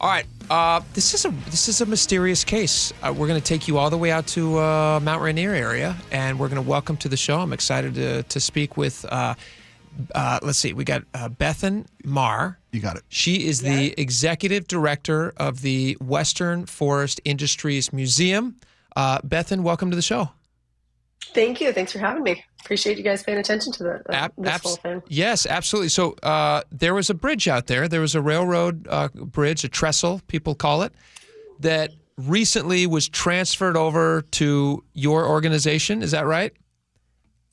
All right. This is a mysterious case. We're going to take you all the way out to Mount Rainier area, and we're going to welcome to the show. I'm excited to speak with. Let's see. We got Bethan Maher. You got it. She is the executive director of the Western Forest Industries Museum. Bethan, welcome to the show. Thank you. Thanks for having me. Appreciate you guys paying attention to this whole thing. Yes, absolutely. So there was a bridge out there. There was a railroad bridge, a trestle, people call it, that recently was transferred over to your organization. Is that right?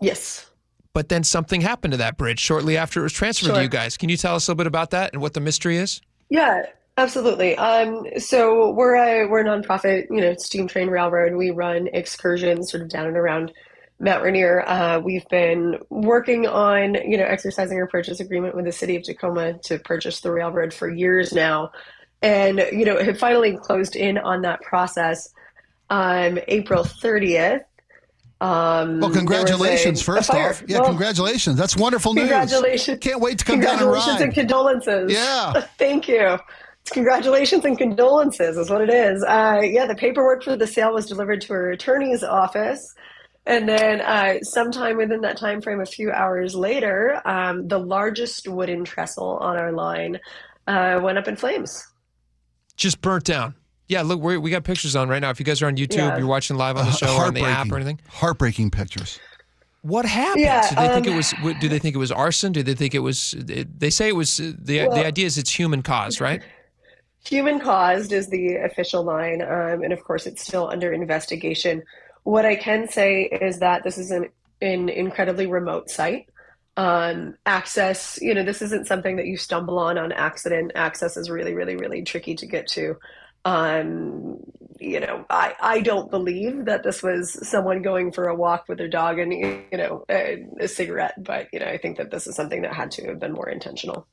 Yes. But then something happened to that bridge shortly after it was transferred to you guys. Can you tell us a little bit about that and what the mystery is? Yeah, absolutely. So we're a nonprofit, steam train railroad. We run excursions sort of down and around Mount Rainier. We've been working on, exercising our purchase agreement with the city of Tacoma to purchase the railroad for years now. And, have finally closed in on that process on April 30th. Well, congratulations, first off. Yeah, congratulations. That's wonderful news. Congratulations. Can't wait to come down and ride. Congratulations and condolences. Yeah. Thank you. It's congratulations and condolences is what it is. The paperwork for the sale was delivered to her attorney's office. And then sometime within that time frame, a few hours later, the largest wooden trestle on our line went up in flames. Just burnt down. Yeah, look, we got pictures on right now. If you guys are on YouTube, you're watching live on the show or on the app or anything. Heartbreaking pictures. What happened? Do they think it was arson? Do they think it was? They say it was. The idea is it's human caused, right? Human caused is the official line, and of course, it's still under investigation. What I can say is that this is an incredibly remote site. Access, this isn't something that you stumble on accident. Access is really, really, really tricky to get to. I don't believe that this was someone going for a walk with their dog and, a cigarette, but, I think that this is something that had to have been more intentional.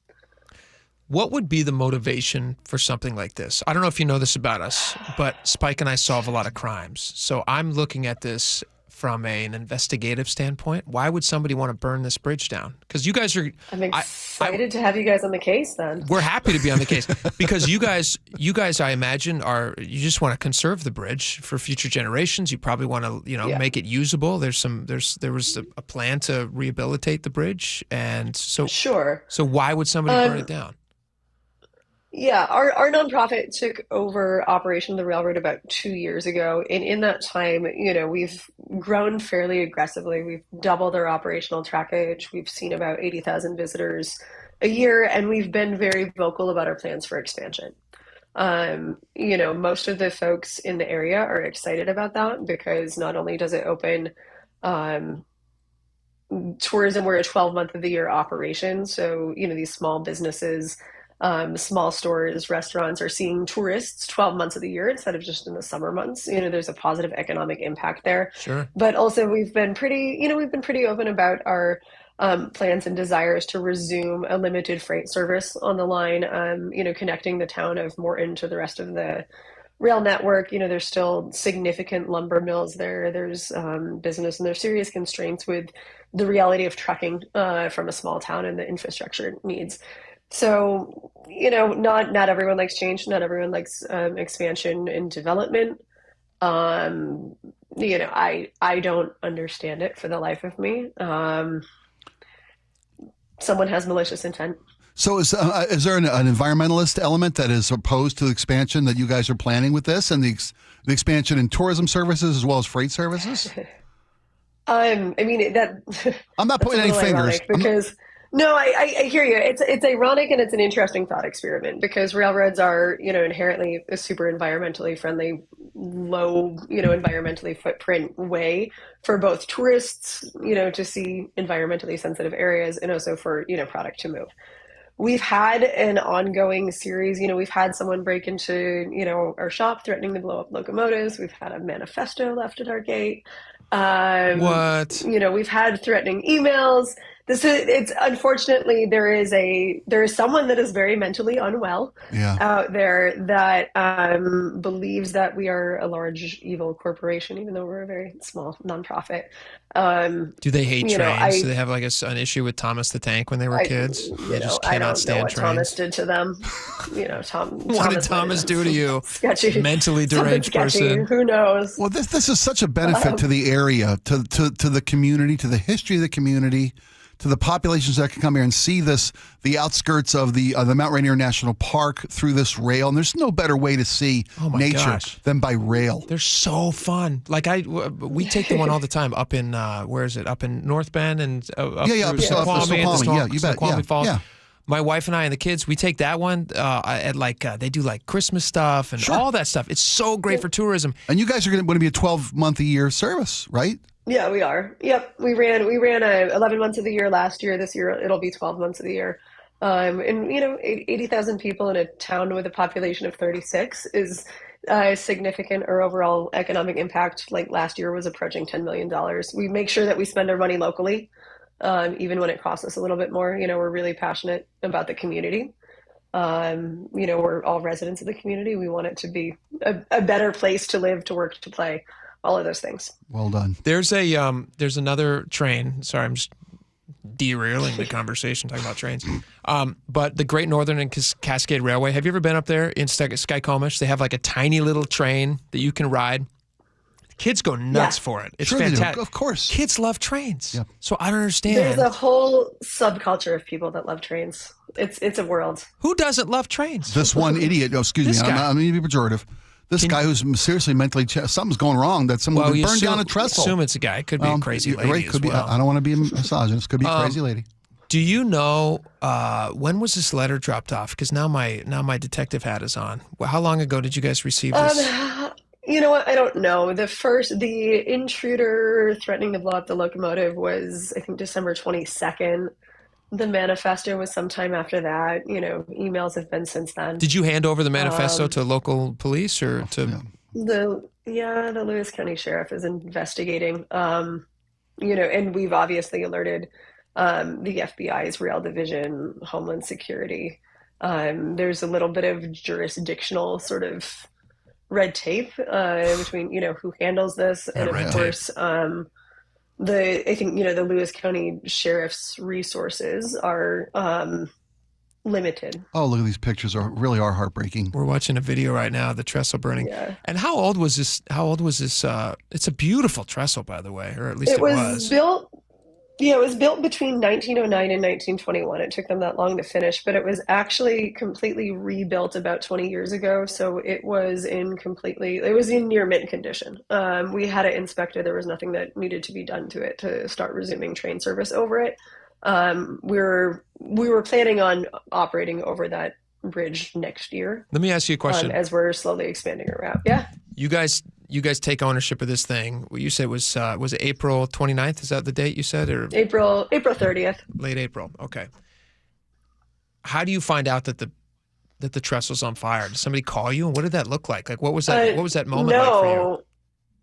What would be the motivation for something like this? I don't know if you know this about us, but Spike and I solve a lot of crimes. So I'm looking at this from an investigative standpoint. Why would somebody want to burn this bridge down? Because you guys are... I'm excited to have you guys on the case then. We're happy to be on the case because you guys, I imagine, you just want to conserve the bridge for future generations. You probably want to, make it usable. There was a plan to rehabilitate the bridge. And so... Sure. So why would somebody burn it down? Yeah, our nonprofit took over operation of the railroad about 2 years ago. And in that time, we've grown fairly aggressively. We've doubled our operational trackage. We've seen about 80,000 visitors a year, and we've been very vocal about our plans for expansion. Most of the folks in the area are excited about that because not only does it open tourism, we're a 12-month of the year operation. So, these small businesses, small stores, restaurants are seeing tourists 12 months of the year instead of just in the summer months. There's a positive economic impact there. Sure. But also we've been pretty open about our plans and desires to resume a limited freight service on the line, connecting the town of Morton to the rest of the rail network. There's still significant lumber mills there. There's business, and there's serious constraints with the reality of trucking from a small town and the infrastructure it needs. So, not everyone likes change. Not everyone likes expansion and development. I don't understand it for the life of me. Someone has malicious intent. So is there an environmentalist element that is opposed to the expansion that you guys are planning with this and the expansion in tourism services as well as freight services? I'm not pointing any fingers because... No, I hear you. It's ironic and it's an interesting thought experiment because railroads are, inherently a super environmentally friendly, low, environmentally footprint way for both tourists, to see environmentally sensitive areas and also for, product to move. We've had an ongoing series, we've had someone break into, our shop threatening to blow up locomotives. We've had a manifesto left at our gate. What? We've had threatening emails. it's unfortunately there is someone that is very mentally unwell Yeah. out there that believes that we are a large evil corporation, even though we're a very small nonprofit. Do they hate You know, trains? Do they have like an issue with Thomas the Tank when they were kids? They just I cannot don't know stand what Thomas trains. did to them. What did Thomas do to you? Sketchy, Mentally something deranged sketchy. person. Who knows? Well, this is such a benefit to the area, to the community, to the history of the community, to the populations that can come here and see the outskirts of the Mount Rainier National Park through this rail. And there's no better way to see nature than by rail. They're so fun. Like we take the one all the time up in where is it? Up in North Bend and up through Snoqualmie and Snoqualmie Falls. Yeah. My wife and I and the kids, we take that one at they do like Christmas stuff and all that stuff. It's so great for tourism. And you guys are going to be a 12-month-a-year service, right? Yeah, we are. Yep, we ran 11 months of the year last year. This year it'll be 12 months of the year. And 80,000 people in a town with a population of 36 is significant. Our overall economic impact, like last year, was approaching $10 million. We make sure that we spend our money locally, even when it costs us a little bit more. We're really passionate about the community. We're all residents of the community. We want it to be a better place to live, to work, to play. All of those things. Well done. There's another train. Sorry, I'm just derailing the conversation talking about trains. But the Great Northern and Cascade Railway. Have you ever been up there in Skykomish? They have like a tiny little train that you can ride. Kids go nuts for it. It's fantastic. Of course. Kids love trains. Yeah. So I don't understand. There's a whole subculture of people that love trains. It's a world. Who doesn't love trains? This one idiot. Oh, excuse me. I don't mean to be pejorative. This guy who's seriously mentally something's going wrong. That someone burned down a trestle. Assume it's a guy. It could be a crazy lady. Right, could be. I don't want to be a misogynist. Could be a crazy lady. Do you know when was this letter dropped off? Because now my detective hat is on. How long ago did you guys receive this? You know what? I don't know. The intruder threatening to blow up the locomotive was, I think, December 22nd. The manifesto was sometime after that. Emails have been since then. Did you hand over the manifesto to local police or to? The Lewis County Sheriff is investigating. And we've obviously alerted the FBI's Rail Division, Homeland Security. There's a little bit of jurisdictional sort of red tape between who handles this, and of course I think the Lewis County Sheriff's resources are limited. Oh, look at these pictures! Really are heartbreaking. We're watching a video right now of the trestle burning. Yeah. And how old was this? It's a beautiful trestle, by the way, or at least it was built. Yeah, it was built between 1909 and 1921. It took them that long to finish, but it was actually completely rebuilt about 20 years ago. So it was in near mint condition. We had it inspected. There was nothing that needed to be done to it to start resuming train service over it. We were planning on operating over that bridge next year. Let me ask you a question. As we're slowly expanding our route. Yeah. You guys take ownership of this thing. What you said was it April 29th? Is that the date you said, or April 30th? Late April. Okay. How do you find out that the trestle's on fire? Did somebody call you? And what did that look like? Like what was that moment like for you?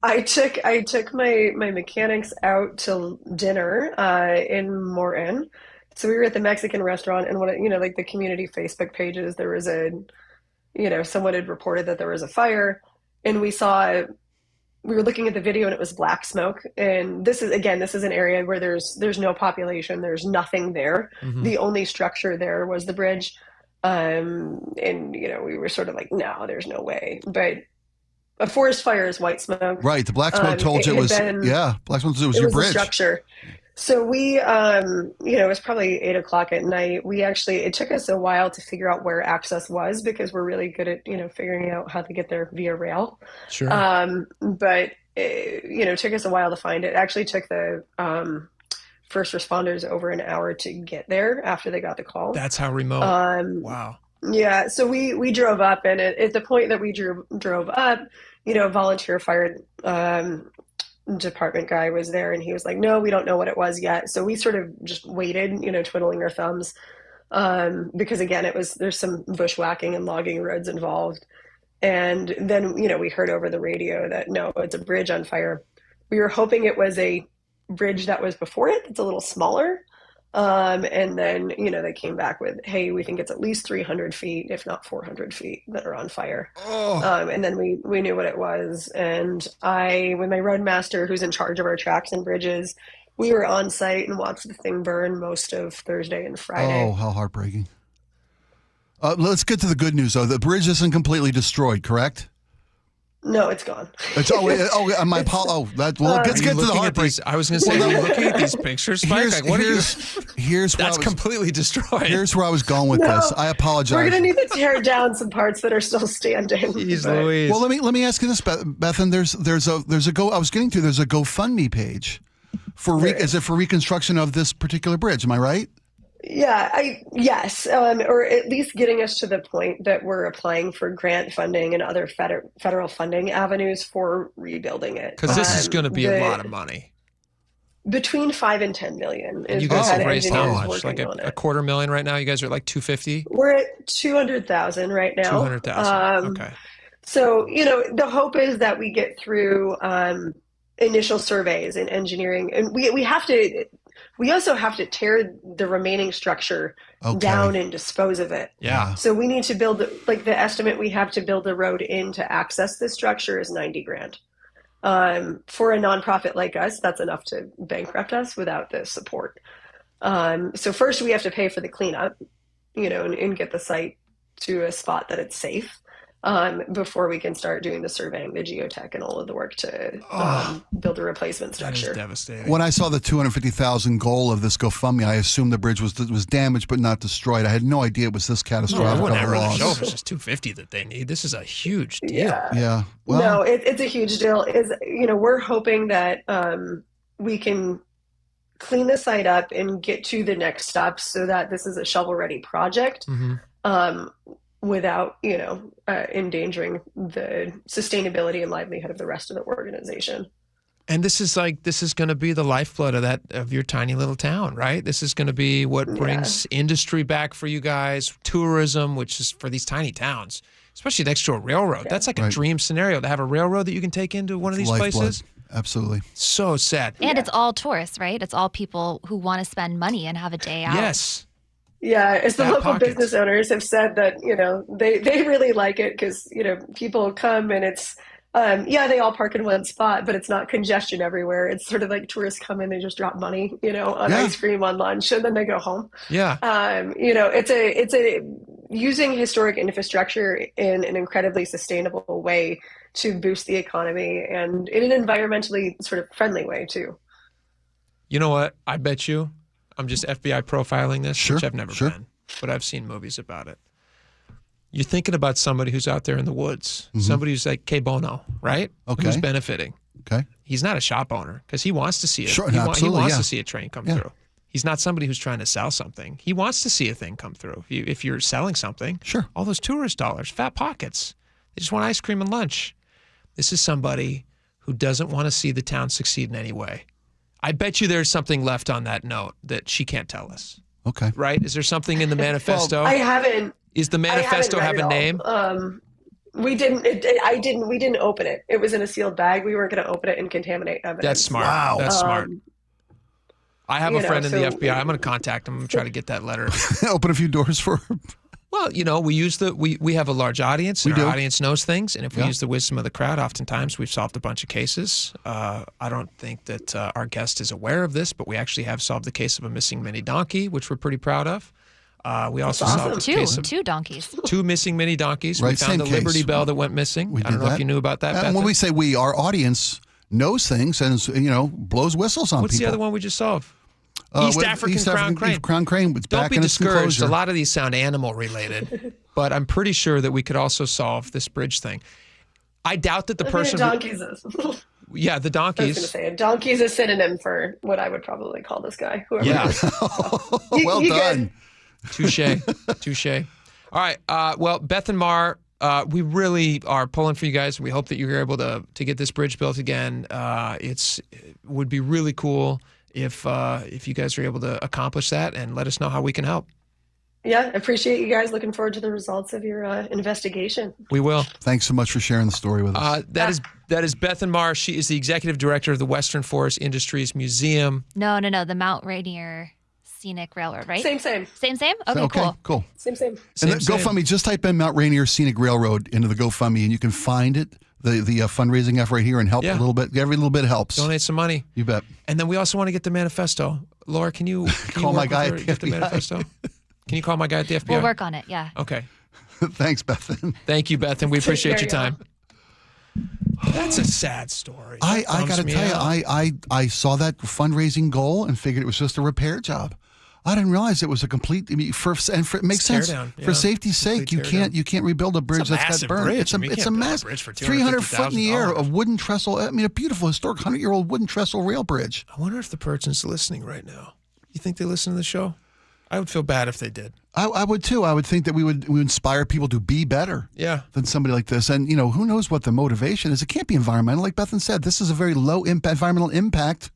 I took my mechanics out to dinner in Morton. So we were at the Mexican restaurant, and like the community Facebook pages, there was someone had reported that there was a fire, and we were looking at the video, and it was black smoke. And this is an area where there's no population, there's nothing there. Mm-hmm. The only structure there was the bridge. And we were sort of like, no, there's no way. But a forest fire is white smoke. Right. The black smoke told you it was, black smoke told you it was your bridge. The structure. So we, it was probably 8:00 at night. It took us a while to figure out where access was, because we're really good at, figuring out how to get there via rail. Sure. But it took us a while to find it. It actually took the first responders over an hour to get there after they got the call. That's how remote. Wow. Yeah. So we drove up, and at the point that we drove up, volunteer fire department guy was there, and he was like, no, we don't know what it was yet. So we sort of just waited, twiddling our thumbs, because again, there's some bushwhacking and logging roads involved. And then, we heard over the radio that no, it's a bridge on fire. We were hoping it was a bridge that was before it. It's a little smaller. And then, they came back with, hey, we think it's at least 300 feet, if not 400 feet that are on fire. And then we knew what it was. And I, with my roadmaster, who's in charge of our tracks and bridges, we were on site and watched the thing burn most of Thursday and Friday. Oh, how heartbreaking. Let's get to the good news, though. The bridge isn't completely destroyed, correct? No, it's gone. Let's get to the heartbreak. I was going to say, are you looking at these pictures, Spike? That's completely destroyed. Here's where I was going with this. I apologize. We're going to need to tear down some parts that are still standing. Jeez Louise. Well, let me ask you this, Bethan. There's a GoFundMe page for is it for reconstruction of this particular bridge? Am I right? Yeah, yes, or at least getting us to the point that we're applying for grant funding and other federal funding avenues for rebuilding it. Because this is going to be a lot of money. Between 5 and 10 million. And you guys have raised how much? Like a $250,000 right now? You guys are like 250? We're at 200,000 right now. 200,000. Okay. So, the hope is that we get through initial surveys and engineering, and we also have to tear the remaining structure down and dispose of it. Yeah. So we need to build, the estimate we have to build a road in to access this structure is $90,000. For a nonprofit like us, that's enough to bankrupt us without the support. So first we have to pay for the cleanup, and get the site to a spot that it's safe. Before we can start doing the surveying, the geotech, and all of the work to build a replacement structure. That is devastating. When I saw the 250,000 goal of this GoFundMe, I assumed the bridge was damaged but not destroyed. I had no idea it was this catastrophic. I wouldn't ever really show if it's just 250 that they need. This is a huge deal. Yeah. Well, no, it's a huge deal. We're hoping that we can clean the site up and get to the next steps so that this is a shovel-ready project. Mm-hmm. Without, endangering the sustainability and livelihood of the rest of the organization. And this is going to be the lifeblood of your tiny little town, right? This is going to be what brings industry back for you guys, tourism, which is for these tiny towns, especially next to a railroad. Yeah. That's like a dream scenario to have a railroad that you can take into one of these places. Absolutely. So sad. And it's all tourists, right? It's all people who want to spend money and have a day out. Yes. Yeah, as the local business owners have said that, they really like it because, people come and it's, they all park in one spot, but it's not congestion everywhere. It's sort of like tourists come in, they just drop money, on ice cream on lunch, and then they go home. Yeah. It's a using historic infrastructure in an incredibly sustainable way to boost the economy and in an environmentally sort of friendly way too. You know what? I bet you. I'm just FBI profiling this, which I've never been, but I've seen movies about it. You're thinking about somebody who's out there in the woods, somebody who's like K Bono, right? Okay. Who's benefiting. Okay. He's not a shop owner because he wants to see it. Sure, he wants to see a train come through. He's not somebody who's trying to sell something. He wants to see a thing come through. If you're selling something, all those tourist dollars, fat pockets, they just want ice cream and lunch. This is somebody who doesn't want to see the town succeed in any way. I bet you there's something left on that note that she can't tell us. Okay. Right? Is there something in the manifesto? Well, I haven't. Is the manifesto have a name? We didn't. We didn't open it. It was in a sealed bag. We weren't going to open it and contaminate evidence. That's smart. Wow. That's smart. I have a friend in the FBI. I'm going to contact him and try to get that letter. Open a few doors for her. Well, we have a large audience, and our audience knows things, and if we use the wisdom of the crowd, oftentimes we've solved a bunch of cases. I don't think that our guest is aware of this, but we actually have solved the case of a missing mini donkey, which we're pretty proud of. We also solved the case of two donkeys. 2 missing mini donkeys. Right, we found the Liberty Bell that went missing. I don't know if you knew about that, Bethan. And when we say we, our audience knows things and, blows whistles on people. What's the other one we just solved? East African crown crane. Crown crane was back in its enclosure. Don't be discouraged. A lot of these sound animal related, but I'm pretty sure that we could also solve this bridge thing. I doubt that the person. Donkeys. Yeah, the donkeys. I was going to say a donkey is a synonym for what I would probably call this guy. Whoever. Yeah. Well done. Touche. All right. Well, Bethan Maher, we really are pulling for you guys. We hope that you're able to get this bridge built again. It would be really cool if you guys are able to accomplish that, and let us know how we can help. Yeah, appreciate you guys. Looking forward to the results of your investigation. We will. Thanks so much for sharing the story with us. That is Bethan Maher. She is the executive director of the Western Forest Industries Museum. No, the Mount Rainier Scenic Railroad, right? Same. Same? Okay, Cool. Same. And the GoFundMe, just type in Mount Rainier Scenic Railroad into the GoFundMe, and you can find it, the fundraising effort right here, and help a little bit. Every little bit helps. Donate some money. You bet. And then we also want to get the manifesto. Laura, can you call my guy at the get the FBI? manifesto? Can you call my guy at the FBI? We'll work on it, yeah. Okay. Thanks, Bethan. Thank you, Bethan. We appreciate your care, time. That's a sad story. I That got to bums me tell you, out. I saw that fundraising goal and figured it was just a repair job. I didn't realize it was a complete. I mean, it makes sense teardown, for yeah. safety's sake. You Complete can't rebuild a bridge It's a that's massive got burned. bridge. I mean, you It's can't a build a mass. bridge for 300 foot in the air $250,000. of wooden trestle. I mean, a beautiful historic 100-year-old wooden trestle rail bridge. I wonder if the person's listening right now. You think they listen to the show? I would feel bad if they did. I would too. I would think that we would inspire people to be better. Yeah. Than somebody like this. And, who knows what the motivation is. It can't be environmental. Like Bethan said, this is a very low environmental impact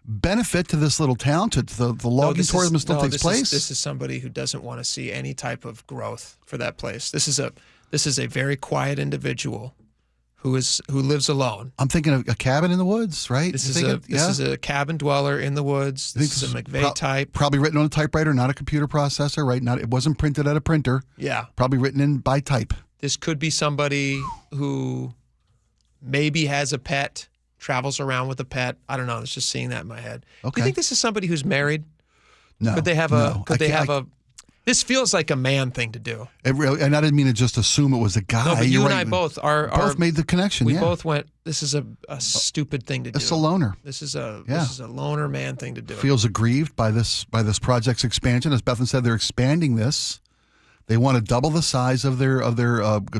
benefit to this little town, to the logging tourism still takes place. This is somebody who doesn't want to see any type of growth for that place. This is a very quiet individual who lives alone. I'm thinking of a cabin in the woods, right? This is a cabin dweller in the woods. This is a McVeigh type. Probably written on a typewriter, not a computer processor, right? It wasn't printed at a printer. Yeah. Probably written in by type. This could be somebody who maybe has a pet, travels around with a pet. I don't know. I was just seeing that in my head. Okay. Do you think this is somebody who's married? No. Could they have this feels like a man thing to do. And I didn't mean to just assume it was a guy. No, but You're you and right. I both both made the connection. We yeah. both went, this is a stupid thing to do. It's a loner. This is a loner man thing to do. Feels aggrieved by this project's expansion. As Bethan said, they're expanding this. They want to double the size of their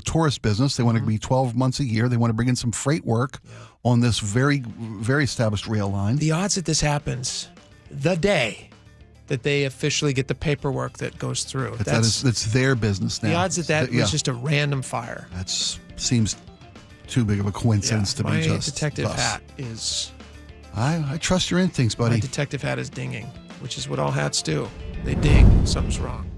tourist business. They want to be 12 months a year. They want to bring in some freight work on this very, very established rail line. The odds that this happens the day that they officially get the paperwork that goes through. It's their business now. The odds that was just a random fire. That seems too big of a coincidence to be just My detective thus. hat is... I trust your instincts, buddy. My detective hat is dinging, which is what all hats do. They ding. Something's wrong.